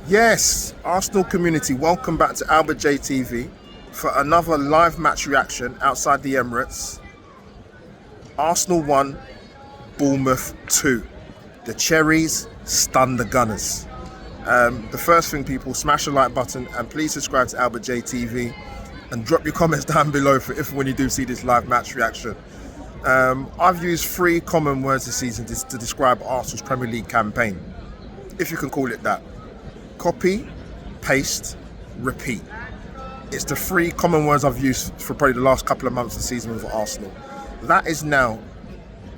Yes, Arsenal community, welcome back to Albert JTV for another live match reaction outside the Emirates. Arsenal 1, Bournemouth 2. The Cherries stun the Gunners. The first thing, people, smash the like button and please subscribe to Albert JTV and drop your comments down below for if when you do see this live match reaction. I've used 3 common words this season to describe Arsenal's Premier League campaign, if you can call it that. Copy, paste, repeat. It's the 3 common words I've used for probably the last couple of months of the season for Arsenal. That is now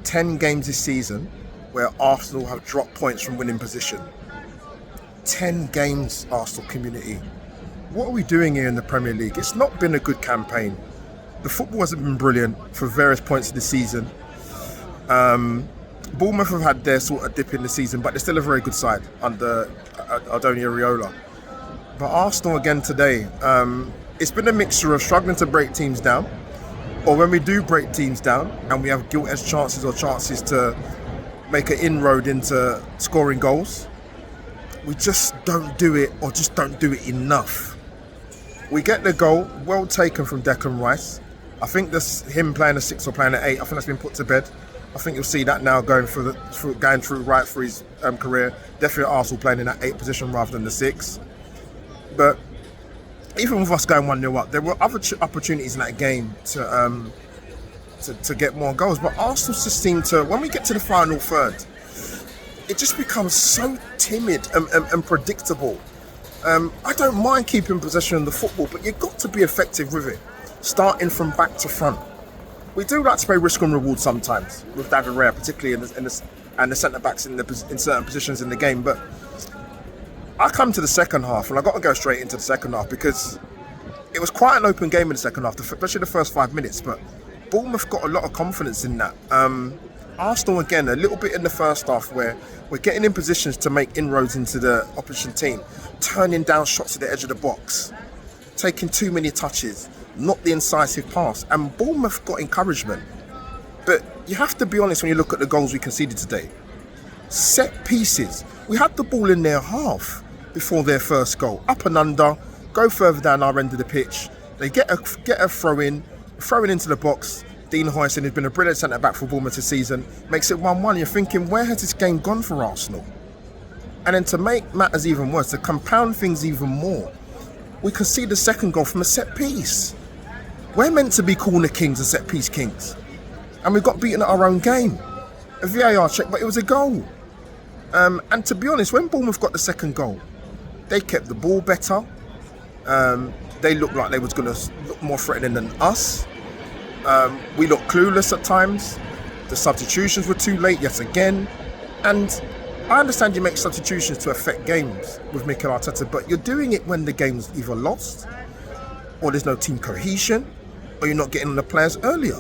10 games this season where Arsenal have dropped points from winning position. 10 games, Arsenal community. What are we doing here in the Premier League? It's not been a good campaign. The football hasn't been brilliant for various points of the season. Bournemouth have had their sort of dip in the season, but they're still a very good side under Areola. But Arsenal again today, it's been a mixture of struggling to break teams down, or when we do break teams down and we have gilt-edged chances to make an inroad into scoring goals, we just don't do it, or just don't do it enough. We get the goal, well taken from Declan Rice. I think this him playing a 6 or playing an 8, I think that's been put to bed. I think you'll see that now going through right through his career. Definitely Arsenal playing in that 8 position rather than the 6. But even with us going 1-0 up, there were other opportunities in that game to get more goals. But Arsenal just seem to, when we get to the final third, it just becomes so timid and predictable. I don't mind keeping possession of the football, but you've got to be effective with it, starting from back to front. We do like to play risk and reward sometimes with David Raya, particularly and the centre backs in certain positions in the game. But I come to the second half, and I got to go straight into the second half because it was quite an open game in the second half, especially the first 5 minutes. But Bournemouth got a lot of confidence in that. Arsenal again, a little bit in the first half where we're getting in positions to make inroads into the opposition team, turning down shots at the edge of the box, taking too many touches, not the incisive pass, and Bournemouth got encouragement. But you have to be honest when you look at the goals we conceded today. Set pieces, we had the ball in their half before their first goal, up and under, go further down our end of the pitch. They get a throw in into the box. Dean Huijsen, who's been a brilliant centre back for Bournemouth this season, makes it 1-1. You're thinking, where has this game gone for Arsenal? And then to make matters even worse, to compound things even more, we concede the second goal from a set piece. We're meant to be corner kings and set piece kings, and we got beaten at our own game. A VAR check, but it was a goal. And to be honest, when Bournemouth got the second goal, they kept the ball better. They looked like they was going to look more threatening than us. We looked clueless at times. The substitutions were too late yet again. And I understand you make substitutions to affect games with Mikel Arteta, but you're doing it when the game's either lost, or there's no team cohesion, or you're not getting on the players earlier.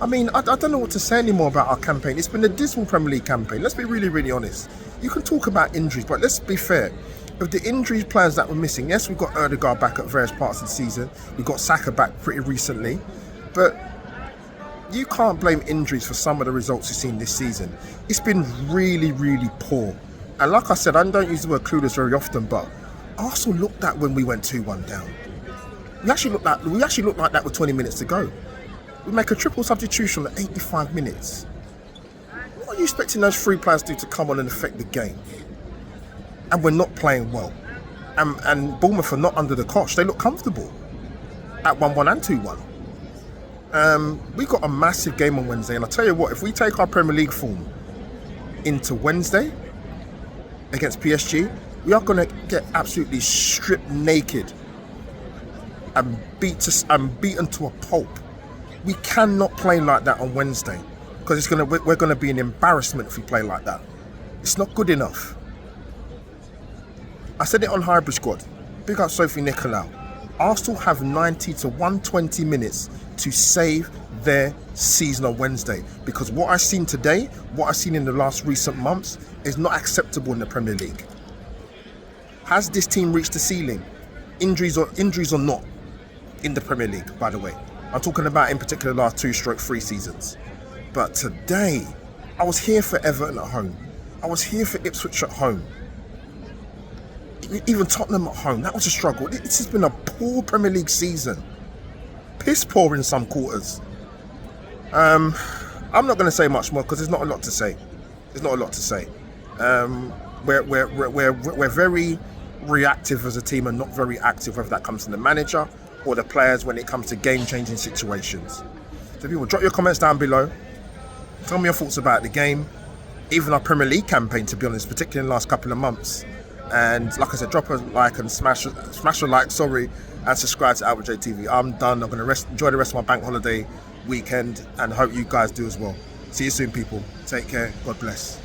I mean, I don't know what to say anymore about our campaign. It's been a dismal Premier League campaign. Let's be really, really honest. You can talk about injuries, but let's be fair. Of the injuries players that were missing, yes, we've got Ødegaard back at various parts of the season. We've got Saka back pretty recently. But you can't blame injuries for some of the results you've seen this season. It's been really, really poor. And like I said, I don't use the word clueless very often, but Arsenal looked that when we went 2-1 down. We actually looked like that with 20 minutes to go. We make a triple substitution at 85 minutes. What are you expecting those 3 players to do to come on and affect the game? And we're not playing well. And Bournemouth are not under the cosh. They look comfortable at 1-1 and 2-1. We got a massive game on Wednesday, and I tell you what, if we take our Premier League form into Wednesday against PSG, we are going to get absolutely stripped naked and beaten to a pulp. We cannot play like that on Wednesday because we're going to be an embarrassment if we play like that. It's not good enough. I said it on Hybrid Squad. Big up Sophie Nicolau. Arsenal have 90 to 120 minutes to save their season on Wednesday, because what I've seen today, what I've seen in the last recent months, is not acceptable in the Premier League. Has this team reached the ceiling? Injuries or not in the Premier League, by the way. I'm talking about in particular the last 2/3 seasons. But today, I was here for Everton at home. I was here for Ipswich at home. even Tottenham at home, that was a struggle. This has been a poor Premier League season. Piss poor in some quarters. I'm not going to say much more because there's not a lot to say. There's not a lot to say. We're very reactive as a team and not very active, whether that comes from the manager or the players when it comes to game-changing situations. So people, drop your comments down below. Tell me your thoughts about the game, even our Premier League campaign, to be honest, particularly in the last couple of months. And like I said, drop a like and smash a like, and subscribe to Albert J TV. I'm done. I'm going to enjoy the rest of my bank holiday weekend and hope you guys do as well. See you soon, people. Take care. God bless.